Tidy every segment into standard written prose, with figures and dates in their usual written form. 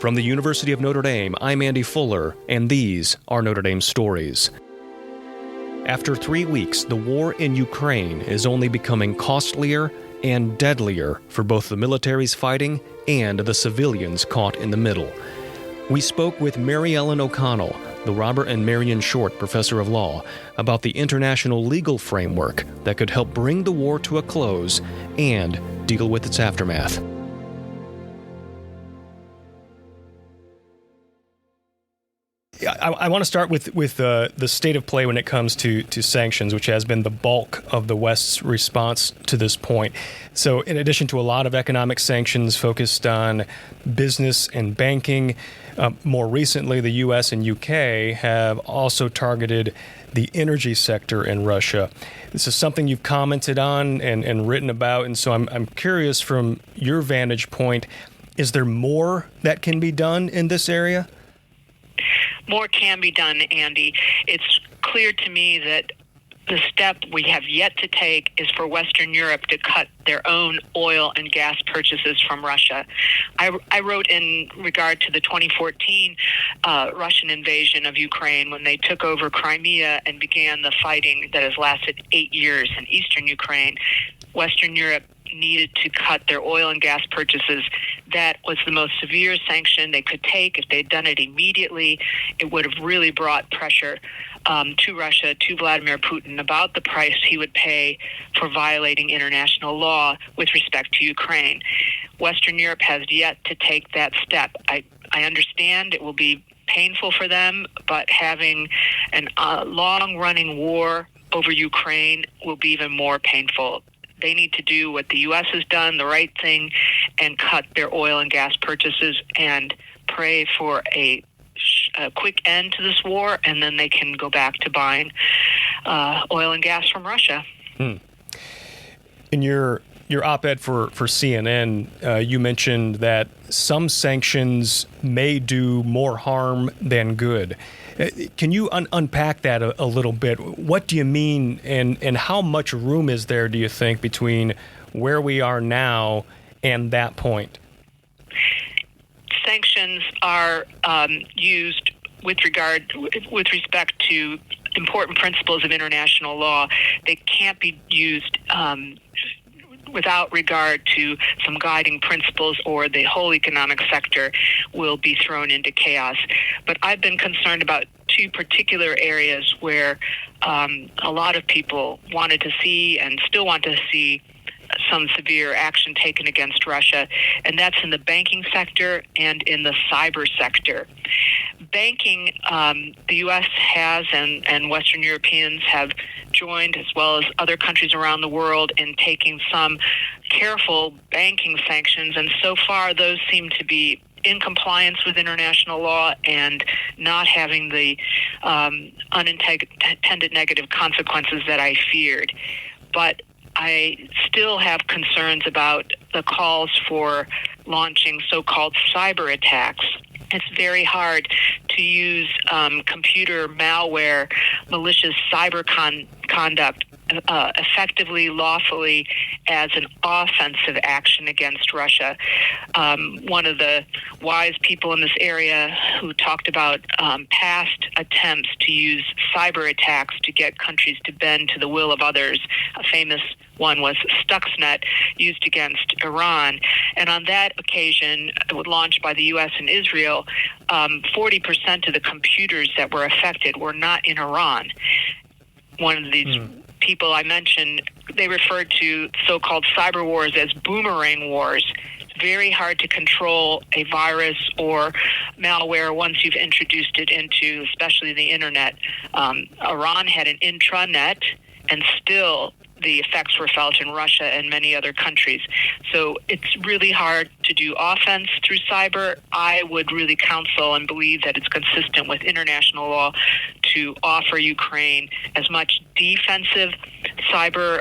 From the University of Notre Dame, I'm Andy Fuller, and these are Notre Dame Stories. After 3 weeks, the war in Ukraine is only becoming costlier and deadlier for both the militaries fighting and the civilians caught in the middle. We spoke with Mary Ellen O'Connell, the Robert and Marion Short Professor of Law, about the international legal framework that could help bring the war to a close and deal with its aftermath. I want to start with the state of play when it comes to sanctions, which has been the bulk of the West's response to this point. So in addition to a lot of economic sanctions focused on business and banking, more recently the U.S. and U.K. have also targeted the energy sector in Russia. This is something you've commented on and written about, and so I'm curious from your vantage point, is there more that can be done in this area? More can be done, Andy. It's clear to me that the step we have yet to take is for Western Europe to cut their own oil and gas purchases from Russia. I wrote in regard to the 2014 Russian invasion of Ukraine when they took over Crimea and began the fighting that has lasted 8 years in eastern Ukraine. Western Europe needed to cut their oil and gas purchases. That was the most severe sanction they could take. If they'd done it immediately, it would have really brought pressure to Russia, to Vladimir Putin, about the price he would pay for violating international law with respect to Ukraine. Western Europe has yet to take that step. I understand it will be painful for them, but having a long-running war over Ukraine will be even more painful. They need to do what the U.S. has done, the right thing, and cut their oil and gas purchases and pray for a quick end to this war, and then they can go back to buying oil and gas from Russia. In your op-ed for CNN, you mentioned that some sanctions may do more harm than good. Can you unpack that a little bit? What do you mean, and how much room is there, do you think, between where we are now and that point? Sanctions are used with respect to important principles of international law. They can't be used without regard to some guiding principles, or the whole economic sector will be thrown into chaos. But I've been concerned about two particular areas where a lot of people wanted to see and still want to see some severe action taken against Russia, and that's in the banking sector and in the cyber sector. Banking, the U.S. has and Western Europeans have joined, as well as other countries around the world, in taking some careful banking sanctions, and so far those seem to be in compliance with international law and not having the unintended negative consequences that I feared. But I still have concerns about the calls for launching so-called cyber attacks. It's very hard to use computer malware, malicious cyber conduct effectively, lawfully, as an offensive action against Russia. One of the wise people in this area who talked about past attempts to use cyber attacks to get countries to bend to the will of others, a famous one was Stuxnet, used against Iran. And on that occasion, it was launched by the U.S. and Israel. 40% of the computers that were affected were not in Iran. One of these people I mentioned, they referred to so-called cyber wars as boomerang wars. It's very hard to control a virus or malware once you've introduced it into, especially the internet. Iran had an intranet, and still the effects were felt in Russia and many other countries. So it's really hard to do offense through cyber. I would really counsel and believe that it's consistent with international law to offer Ukraine as much defensive cyber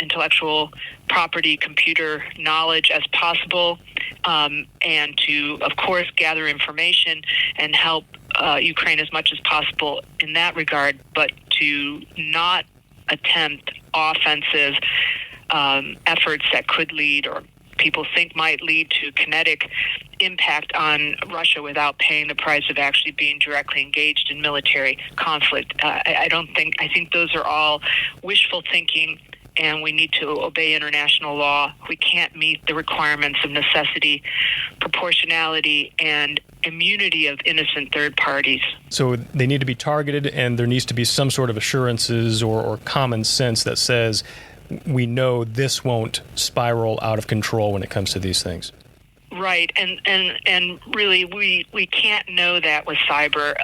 intellectual property computer knowledge as possible, and to, of course, gather information and help Ukraine as much as possible in that regard, but to not attempt offensive efforts that could lead, or people think might lead, to kinetic impact on Russia without paying the price of actually being directly engaged in military conflict. I think those are all wishful thinking, and we need to obey international law. We can't meet the requirements of necessity, proportionality, and immunity of innocent third parties. So they need to be targeted, and there needs to be some sort of assurances or common sense that says we know this won't spiral out of control when it comes to these things. Right, and really, we can't know that with cyber.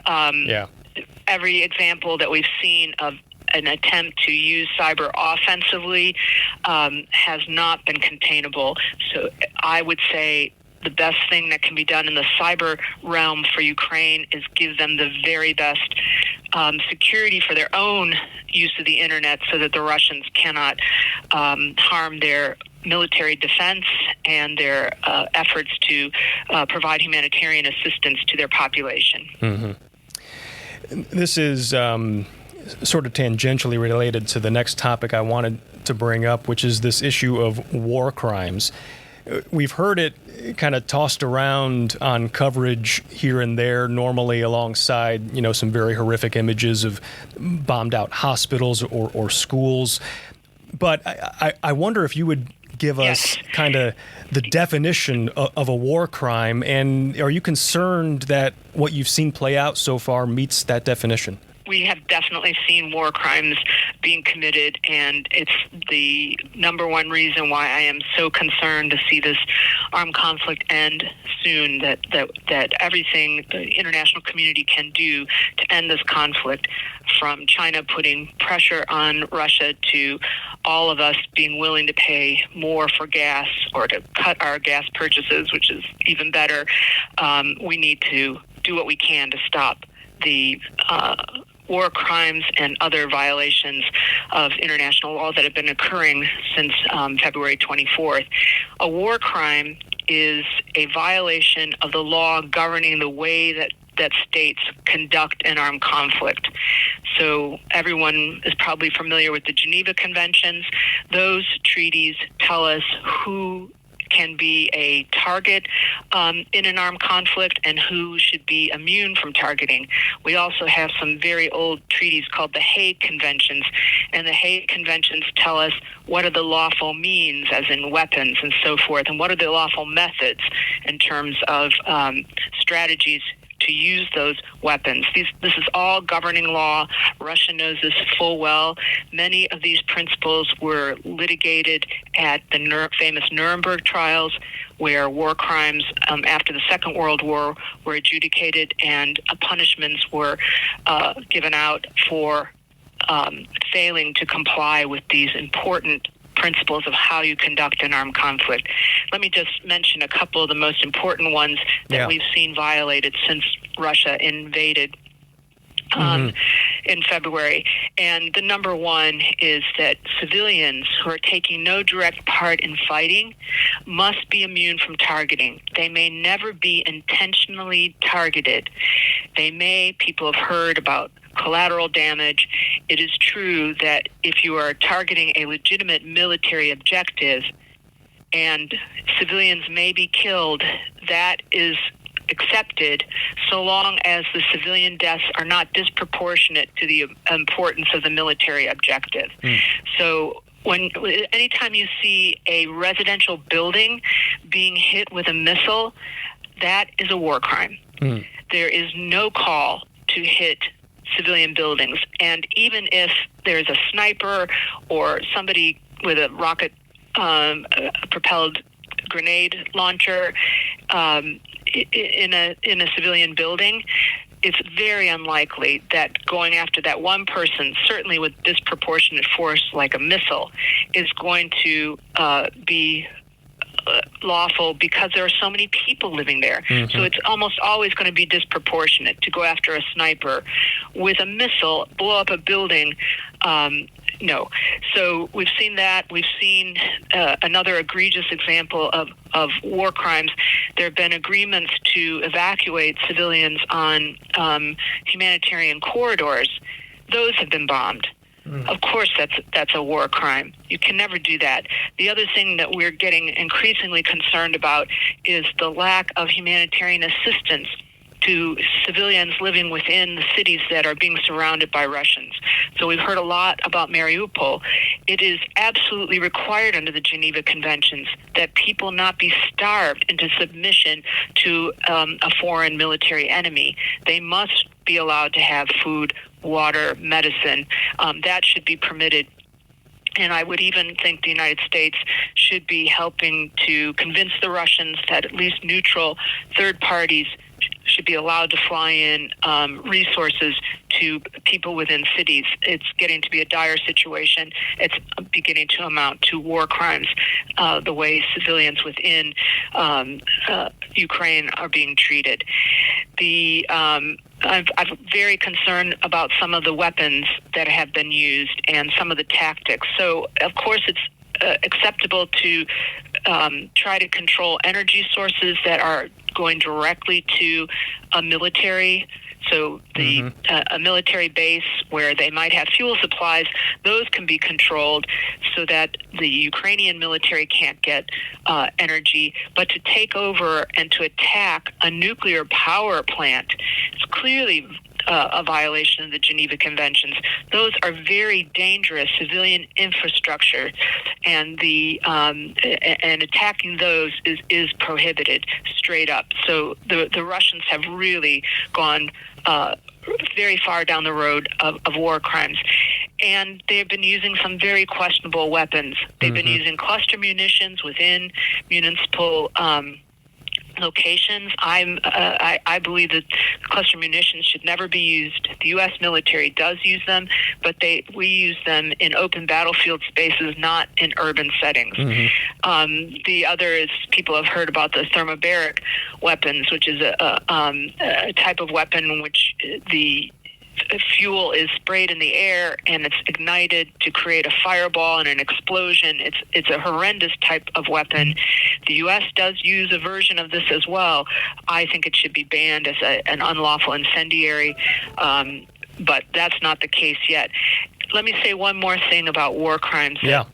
Every example that we've seen of an attempt to use cyber offensively has not been containable. So I would say the best thing that can be done in the cyber realm for Ukraine is give them the very best security for their own use of the internet so that the Russians cannot harm their military defense and their efforts to provide humanitarian assistance to their population. Mm-hmm. This is sort of tangentially related to the next topic I wanted to bring up, which is this issue of war crimes. We've heard it kind of tossed around on coverage here and there, normally alongside, some very horrific images of bombed out hospitals or schools. But I wonder if you would give us kind of the definition of a war crime, and are you concerned that what you've seen play out so far meets that definition? We have definitely seen war crimes being committed, and it's the number one reason why I am so concerned to see this armed conflict end soon, that everything the international community can do to end this conflict, from China putting pressure on Russia to all of us being willing to pay more for gas or to cut our gas purchases, which is even better. We need to do what we can to stop the war crimes and other violations of international law that have been occurring since February 24th. A war crime is a violation of the law governing the way that states conduct an armed conflict. So everyone is probably familiar with the Geneva Conventions. Those treaties tell us who can be a target in an armed conflict and who should be immune from targeting. We also have some very old treaties called the Hague Conventions, and the Hague Conventions tell us what are the lawful means, as in weapons and so forth, and what are the lawful methods in terms of strategies to use those weapons. This is all governing law. Russia knows this full well. Many of these principles were litigated at the famous Nuremberg trials, where war crimes after the Second World War were adjudicated and punishments were given out for failing to comply with these important principles of how you conduct an armed conflict. Let me just mention a couple of the most important ones that we've seen violated since Russia invaded in February. And the number one is that civilians who are taking no direct part in fighting must be immune from targeting. They may never be intentionally targeted. People have heard about collateral damage. It is true that if you are targeting a legitimate military objective and civilians may be killed, that is accepted so long as the civilian deaths are not disproportionate to the importance of the military objective. So anytime you see a residential building being hit with a missile, that is a war crime. There is no call to hit civilian buildings. And even if there's a sniper or somebody with a rocket propelled grenade launcher in a civilian building, it's very unlikely that going after that one person, certainly with disproportionate force like a missile, is going to be lawful, because there are so many people living there. So it's almost always going to be disproportionate to go after a sniper. With a missile, blow up a building, no. So we've seen that. We've seen another egregious example of war crimes. There have been agreements to evacuate civilians on humanitarian corridors. Those have been bombed. Of course, that's a war crime. You can never do that. The other thing that we're getting increasingly concerned about is the lack of humanitarian assistance to civilians living within the cities that are being surrounded by Russians. So we've heard a lot about Mariupol. It is absolutely required under the Geneva Conventions that people not be starved into submission to a foreign military enemy. They must be allowed to have food, water, medicine. That should be permitted. And I would even think the United States should be helping to convince the Russians that at least neutral third parties should be allowed to fly in resources to people within cities. It's getting to be a dire situation. It's beginning to amount to war crimes, the way civilians within Ukraine are being treated. I'm very concerned about some of the weapons that have been used and some of the tactics. So, of course, it's acceptable to try to control energy sources that are going directly to a military. So a military base where they might have fuel supplies, those can be controlled so that the Ukrainian military can't get energy. But to take over and to attack a nuclear power plant, it's clearly a violation of the Geneva Conventions. Those are very dangerous civilian infrastructure, and and attacking those is prohibited straight up. So the Russians have really gone very far down the road of war crimes. And they've been using some very questionable weapons. They've been using cluster munitions within municipal locations. I believe that cluster munitions should never be used. The U.S. military does use them, but we use them in open battlefield spaces, not in urban settings. The other is people have heard about the thermobaric weapons, which is a type of weapon in which the fuel is sprayed in the air and it's ignited to create a fireball and an explosion. It's a horrendous type of weapon. The U.S. does use a version of this as well. I think it should be banned as an unlawful incendiary, but that's not the case yet. Let me say one more thing about war crimes. Yeah.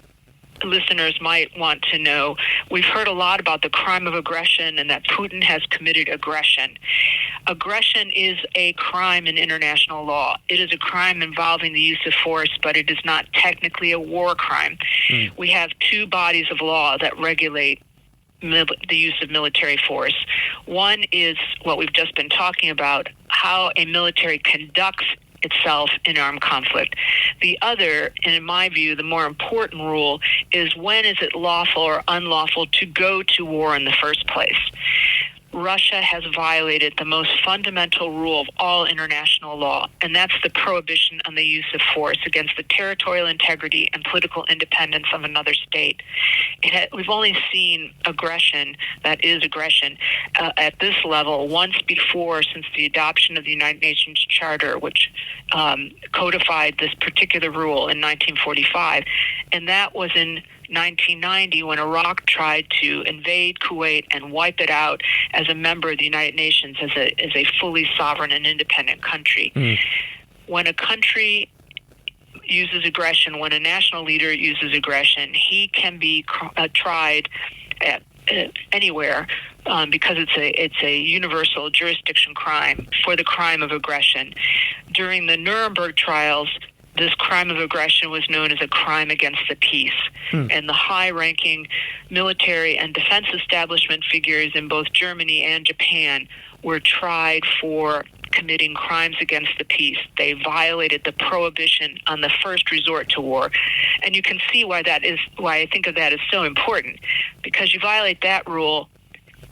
Listeners might want to know. We've heard a lot about the crime of aggression and that Putin has committed aggression. Aggression is a crime in international law. It is a crime involving the use of force, but it is not technically a war crime. We have two bodies of law that regulate the use of military force. One is what we've just been talking about, how a military conducts itself in armed conflict. The other, and in my view, the more important rule is when is it lawful or unlawful to go to war in the first place. Russia has violated the most fundamental rule of all international law, and that's the prohibition on the use of force against the territorial integrity and political independence of another state. We've only seen aggression, that is aggression, at this level once before since the adoption of the United Nations Charter, which codified this particular rule in 1945, and that was in 1990 when Iraq tried to invade Kuwait and wipe it out as a member of the United Nations, as a fully sovereign and independent country. When a country uses aggression, when a national leader uses aggression, he can be tried at anywhere because it's a universal jurisdiction crime for the crime of aggression. During the Nuremberg trials, this crime of aggression was known as a crime against the peace. And the high-ranking military and defense establishment figures in both Germany and Japan were tried for committing crimes against the peace. They violated the prohibition on the first resort to war. And you can see why I think of that as so important, because you violate that rule,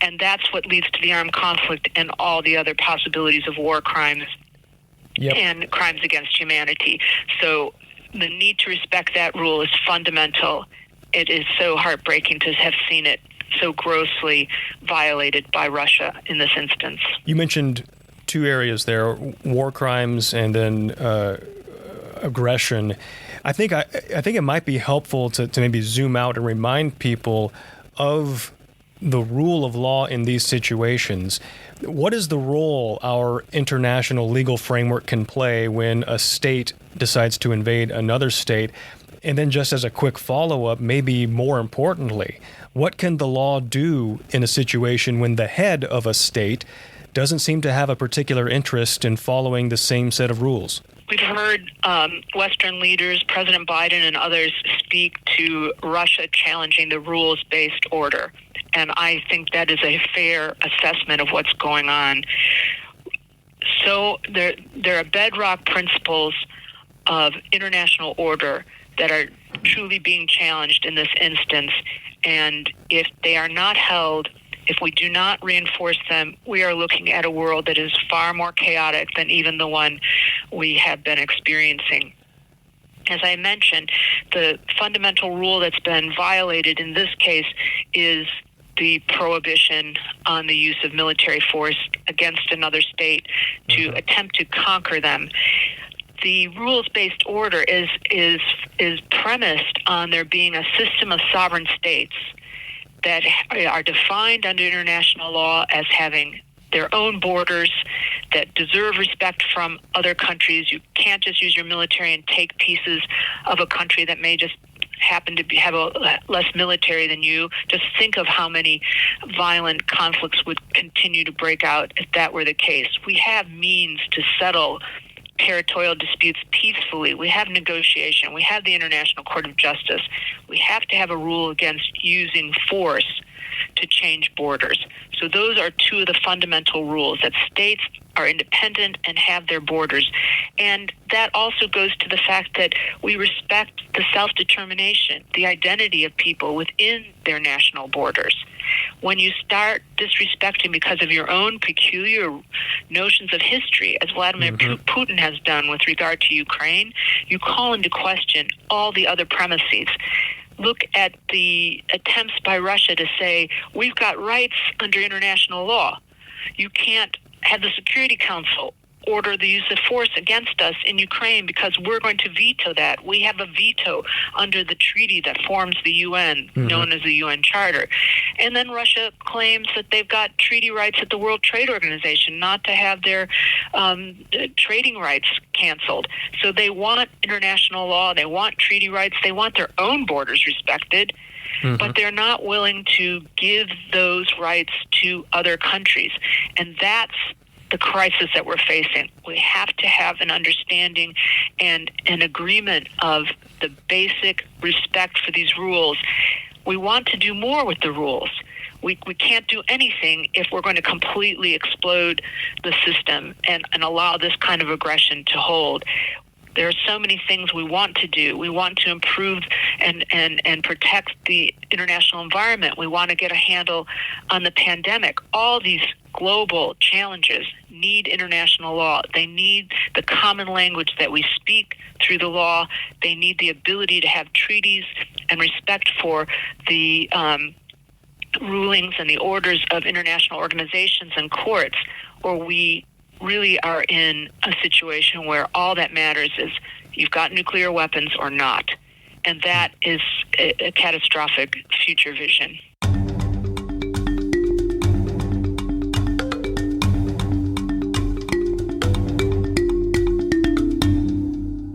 and that's what leads to the armed conflict and all the other possibilities of war crimes. Yep. And crimes against humanity. So the need to respect that rule is fundamental. It is so heartbreaking to have seen it so grossly violated by Russia in this instance. You mentioned two areas there, war crimes and then aggression. I think it might be helpful to maybe zoom out and remind people of the rule of law in these situations, what is the role our international legal framework can play when a state decides to invade another state? And then just as a quick follow-up, maybe more importantly, what can the law do in a situation when the head of a state doesn't seem to have a particular interest in following the same set of rules? We've heard Western leaders, President Biden and others, speak to Russia challenging the rules-based order. And I think that is a fair assessment of what's going on. So there are bedrock principles of international order that are truly being challenged in this instance. And if they are not held, if we do not reinforce them, we are looking at a world that is far more chaotic than even the one we have been experiencing. As I mentioned, the fundamental rule that's been violated in this case is the prohibition on the use of military force against another state to attempt to conquer them. The rules-based order is premised on there being a system of sovereign states that are defined under international law as having their own borders that deserve respect from other countries. You can't just use your military and take pieces of a country that may just happen to have less military than you. Just think of how many violent conflicts would continue to break out if that were the case. We have means to settle territorial disputes peacefully. We have negotiation. We have the International Court of Justice. We have to have a rule against using force to change borders. So those are two of the fundamental rules, that states are independent and have their borders. And that also goes to the fact that we respect the self-determination, the identity of people within their national borders. When you start disrespecting because of your own peculiar notions of history, as Vladimir Putin has done with regard to Ukraine, you call into question all the other premises. Look at the attempts by Russia to say, we've got rights under international law. You can't have the Security Council order the use of force against us in Ukraine because we're going to veto that. We have a veto under the treaty that forms the UN, known as the UN Charter. And then Russia claims that they've got treaty rights at the World Trade Organization not to have their trading rights canceled. So they want international law, they want treaty rights, they want their own borders respected, but they're not willing to give those rights to other countries. And that's the crisis that we're facing. We have to have an understanding and an agreement of the basic respect for these rules. We want to do more with the rules. We can't do anything if we're going to completely explode the system and allow this kind of aggression to hold. There are so many things we want to do. We want to improve and protect the international environment. We want to get a handle on the pandemic. All these global challenges need international law. They need the common language that we speak through the law. They need the ability to have treaties and respect for the rulings and the orders of international organizations and courts, or we really are in a situation where all that matters is you've got nuclear weapons or not. And that is a catastrophic future vision.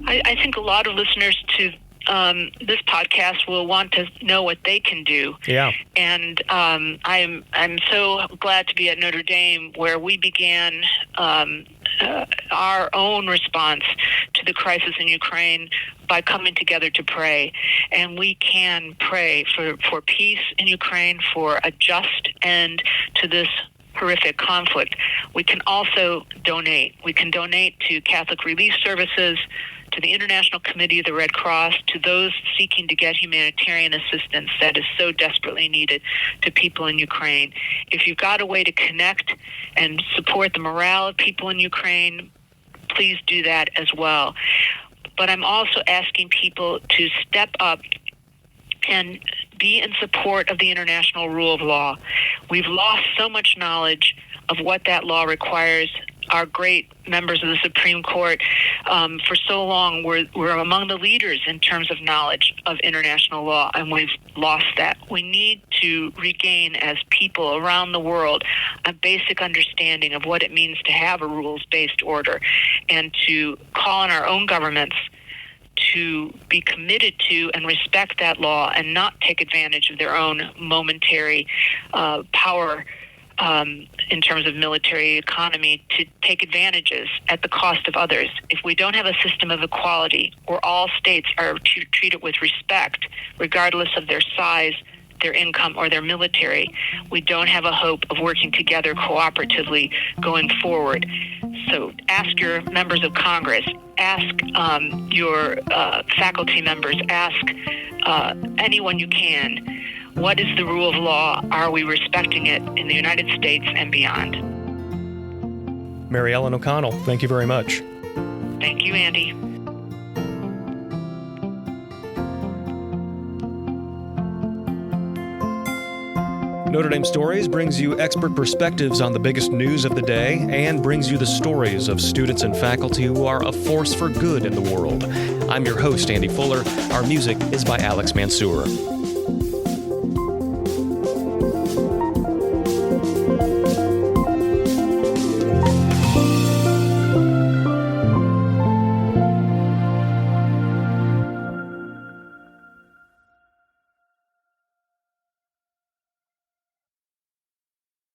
I think a lot of listeners to this podcast will want to know what they can do. Yeah. And I'm so glad to be at Notre Dame, where we began our own response to the crisis in Ukraine by coming together to pray. And we can pray for peace in Ukraine, for a just end to this horrific conflict. We can also donate. We can donate to Catholic Relief Services, to the International Committee of the Red Cross, to those seeking to get humanitarian assistance that is so desperately needed to people in Ukraine. If you've got a way to connect and support the morale of people in Ukraine, please do that as well. But I'm also asking people to step up and be in support of the international rule of law. We've lost so much knowledge of what that law requires our great members of the Supreme Court for so long were among the leaders in terms of knowledge of international law, and we've lost that. We need to regain, as people around the world, a basic understanding of what it means to have a rules-based order, and to call on our own governments to be committed to and respect that law and not take advantage of their own momentary power in terms of military economy to take advantages at the cost of others. If we don't have a system of equality where all states are treated with respect, regardless of their size, their income, or their military, we don't have a hope of working together cooperatively going forward. So ask your members of Congress, ask your faculty members, ask anyone you can, what is the rule of law? Are we respecting it in the United States and beyond? Mary Ellen O'Connell, thank you very much. Thank you, Andy. Notre Dame Stories brings you expert perspectives on the biggest news of the day and brings you the stories of students and faculty who are a force for good in the world. I'm your host, Andy Fuller. Our music is by Alex Mansour.